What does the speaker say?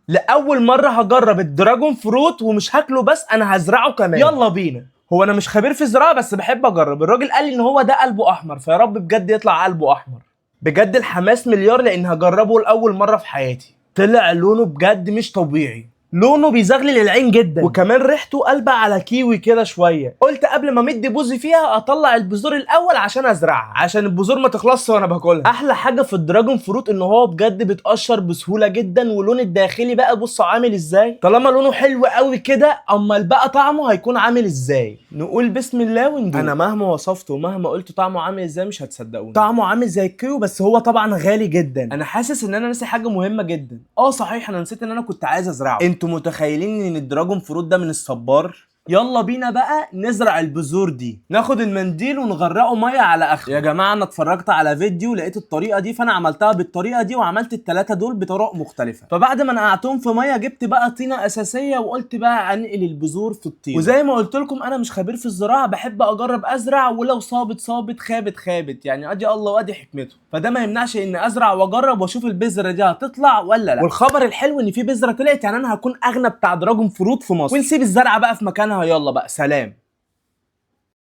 لاول مره هجرب الدراجون فروت، ومش هاكله بس، انا هزرعه كمان. يلا بينا. هو انا مش خبير في الزراعه بس بحب اجرب. الراجل قال لي ان هو ده قلبه احمر، فيا رب بجد يطلع قلبه احمر. بجد الحماس مليار لان هجربه لاول مره في حياتي. طلع لونه بجد مش طبيعي، لونه بيزغلل العين جدا، وكمان ريحته قلبة على كيوي كده شويه. قلت قبل ما امد بوزي فيها اطلع البذور الاول عشان ازرعها، عشان البذور ما تخلصش وانا باكلها. احلى حاجه في الدراجون فروت ان هو بجد بيتقشر بسهوله جدا، ولون الداخلي بقى بصوا عامل ازاي. طالما لونه حلو قوي كده، امال بقى طعمه هيكون عامل ازاي؟ نقول بسم الله وندوق. انا مهما وصفته ومهما قلت طعمه عامل ازاي مش هتصدقوني. طعمه عامل زي الكيو، بس هو طبعا غالي جدا. انا حاسس ان انا ناسي حاجه مهمه جدا. صحيح انا نسيت ان انا كنت عايز ازرعه. انتوا متخيلين ان الدراجون فروت ده من الصبار؟ يلا بينا بقى نزرع البذور دي. ناخد المنديل ونغرقه ميه على اخره. يا جماعه انا اتفرجت على فيديو لقيت الطريقه دي، فانا عملتها بالطريقه دي، وعملت الثلاثه دول بطرق مختلفه. فبعد ما نقعتهم في ميه جبت بقى طينه اساسيه، وقلت بقى انقل البذور في الطين. وزي ما قلت لكم انا مش خبير في الزراعه، بحب اجرب ازرع، ولو صابت صابت خابت خابت، يعني ادي الله وادي حكمته. فده ما يمنعش ان ازرع واجرب واشوف البذره دي هتطلع ولا لا. والخبر الحلو ان في بذره طلعت، يعني انا هكون اغنى بتاع دراجون فروت في مصر. ونسيب الزرعه بقى في مكانها. يلا بقى سلام.